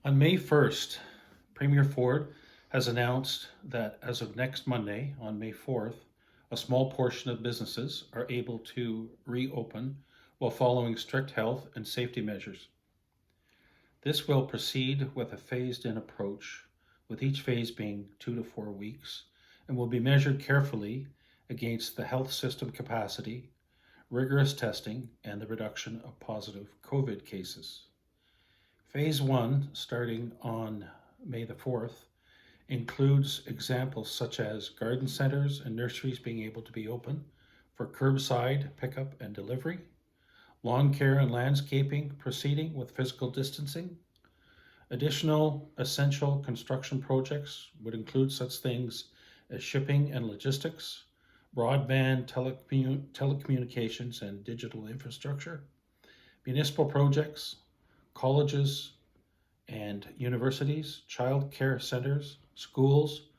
On May 1st, Premier Ford has announced that as of next Monday, on May 4th, a small portion of businesses are able to reopen while following strict health and safety measures. This will proceed with a phased in approach, with each phase being 2 to 4 weeks, and will be measured carefully against the health system capacity, rigorous testing, and the reduction of positive COVID cases. Phase 1, starting on May the 4th, includes examples such as garden centers and nurseries being able to be open for curbside pickup and delivery, lawn care and landscaping proceeding with physical distancing. Additional essential construction projects would include such things as shipping and logistics, broadband telecommunications and digital infrastructure, municipal projects, colleges and universities, child care centers, schools,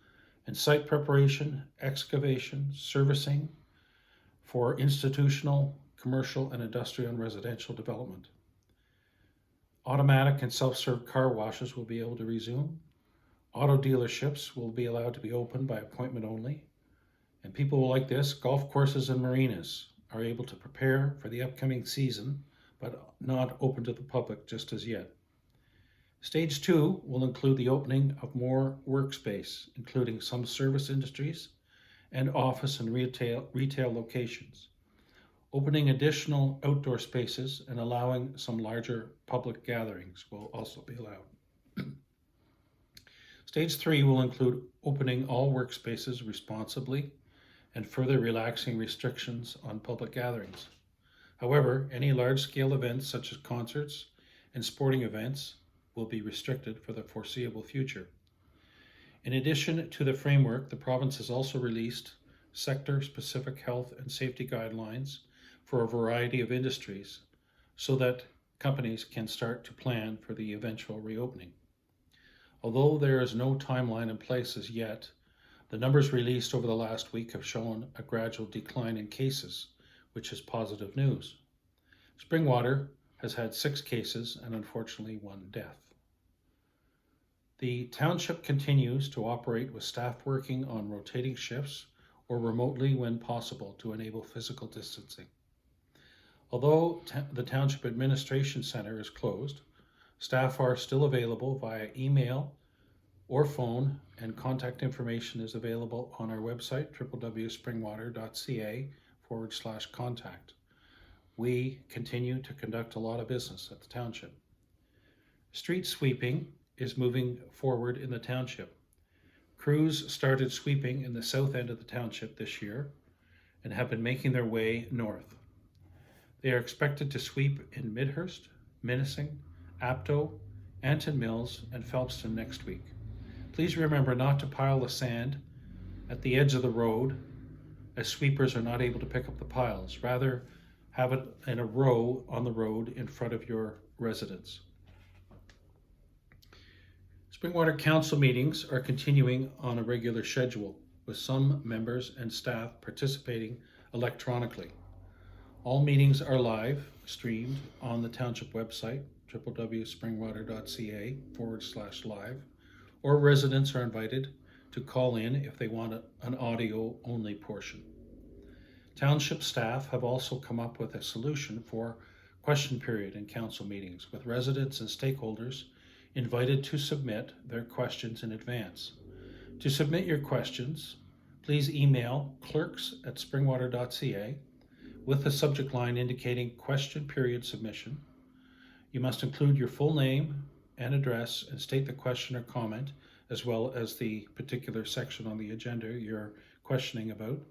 and site preparation, excavation, servicing for institutional, commercial, and industrial and residential development. Automatic and self-serve car washes will be able to resume. Auto dealerships will be allowed to be open by appointment only. And people will like this, golf courses and marinas are able to prepare for the upcoming season, but not open to the public just as yet. Stage 2 will include the opening of more workspace, including some service industries and office and retail locations. Opening additional outdoor spaces and allowing some larger public gatherings will also be allowed. Stage 3 will include opening all workspaces responsibly and further relaxing restrictions on public gatherings. However, any large-scale events such as concerts and sporting events will be restricted for the foreseeable future. In addition to the framework, the province has also released sector-specific health and safety guidelines for a variety of industries so that companies can start to plan for the eventual reopening. Although there is no timeline in place as yet, the numbers released over the last week have shown a gradual decline in cases, which is positive news. Springwater has had 6 cases and unfortunately 1 death. The township continues to operate with staff working on rotating shifts or remotely when possible to enable physical distancing. Although the Township Administration Center is closed, staff are still available via email or phone, and contact information is available on our website, www.springwater.ca/contact. We continue to conduct a lot of business at the township. Street sweeping is moving forward in the township. Crews started sweeping in the south end of the township this year and have been making their way north. They are expected to sweep in Midhurst, Minising, Apto, Anton Mills, and Phelpston next week. Please remember not to pile the sand at the edge of the road, as sweepers are not able to pick up the piles. Rather, have it in a row on the road in front of your residence. Springwater Council meetings are continuing on a regular schedule, with some members and staff participating electronically. All meetings are live streamed on the township website, www.springwater.ca/live, or residents are invited to call in if they want an audio-only portion. Township staff have also come up with a solution for question period in council meetings, with residents and stakeholders invited to submit their questions in advance. To submit your questions, please email clerks@springwater.ca with the subject line indicating question period submission. You must include your full name and address and state the question or comment, as well as the particular section on the agenda you're questioning about,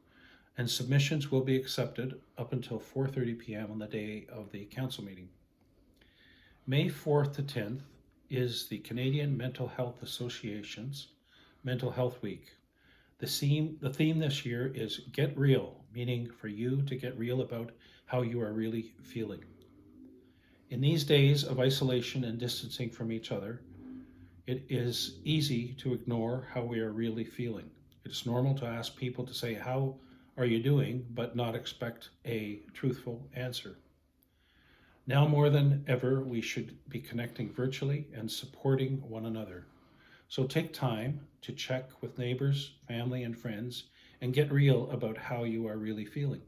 and submissions will be accepted up until 4:30 p.m. on the day of the council meeting. May 4th to 10th is the Canadian Mental Health Association's Mental Health Week. The theme this year is Get Real, meaning for you to get real about how you are really feeling. In these days of isolation and distancing from each other, it is easy to ignore how we are really feeling. It's normal to ask people to say, "How are you doing?" but not expect a truthful answer. Now more than ever, we should be connecting virtually and supporting one another. So take time to check with neighbors, family, and friends and get real about how you are really feeling.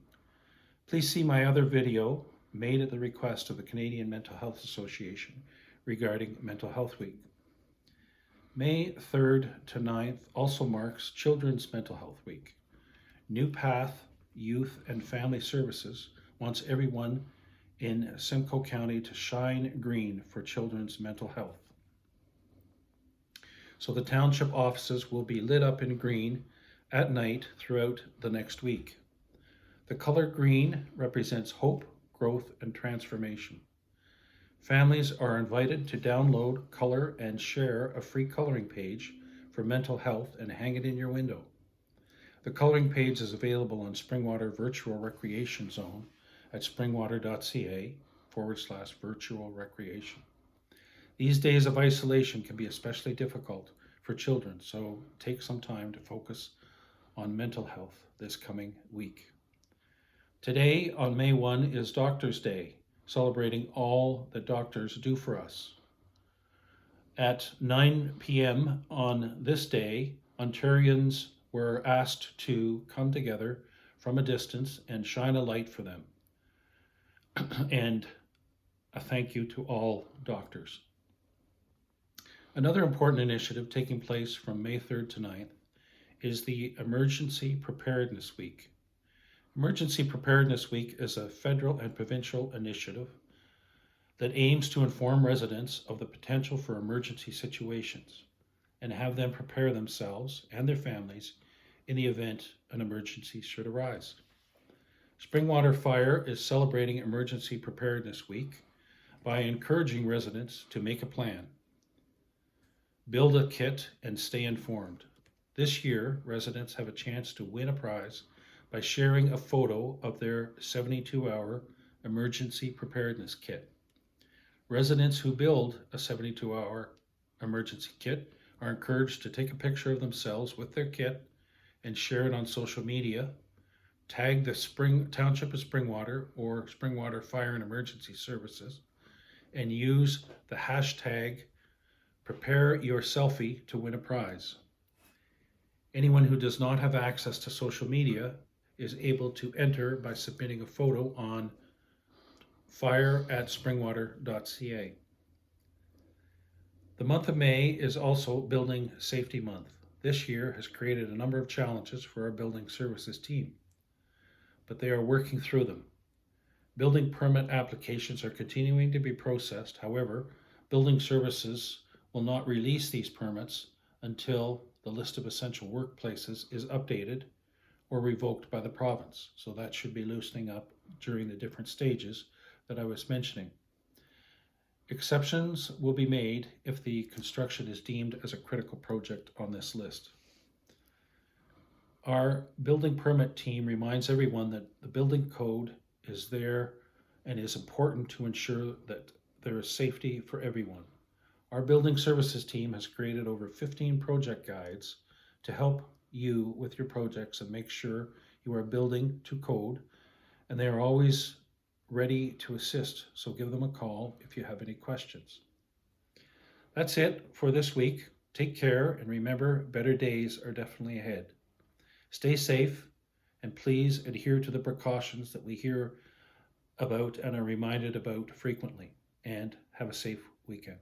Please see my other video made at the request of the Canadian Mental Health Association regarding Mental Health Week. May 3rd to 9th also marks Children's Mental Health Week. New Path Youth and Family Services wants everyone in Simcoe County to shine green for children's mental health. So the township offices will be lit up in green at night throughout the next week. The color green represents hope, growth, and transformation. Families are invited to download, color, and share a free coloring page for mental health and hang it in your window. The coloring page is available on Springwater Virtual Recreation Zone at springwater.ca/virtual recreation. These days of isolation can be especially difficult for children, so take some time to focus on mental health this coming week. Today, on May 1, is Doctors' Day, celebrating all that doctors do for us. At 9 p.m. on this day, Ontarians were asked to come together from a distance and shine a light for them. And a thank you to all doctors. Another important initiative taking place from May 3rd to 9th is the Emergency Preparedness Week. Emergency Preparedness Week is a federal and provincial initiative that aims to inform residents of the potential for emergency situations and have them prepare themselves and their families in the event an emergency should arise. Springwater Fire is celebrating Emergency Preparedness Week by encouraging residents to make a plan, build a kit, and stay informed. This year, residents have a chance to win a prize by sharing a photo of their 72-hour emergency preparedness kit. Residents who build a 72-hour emergency kit are encouraged to take a picture of themselves with their kit and share it on social media. Tag the Township of Springwater or Springwater Fire and Emergency Services and use the hashtag #PrepareYourSelfie to win a prize. Anyone who does not have access to social media is able to enter by submitting a photo on fire@springwater.ca. The month of May is also Building Safety Month. This year has created a number of challenges for our building services team, but they are working through them. Building permit applications are continuing to be processed. However, building services will not release these permits until the list of essential workplaces is updated or revoked by the province. So that should be loosening up during the different stages that I was mentioning. Exceptions will be made if the construction is deemed as a critical project on this list. Our building permit team reminds everyone that the building code is there and is important to ensure that there is safety for everyone. Our building services team has created over 15 project guides to help you with your projects and make sure you are building to code, and they are always ready to assist, so give them a call if you have any questions. That's it for this week. Take care, and remember, better days are definitely ahead. Stay safe, and please adhere to the precautions that we hear about and are reminded about frequently, and have a safe weekend.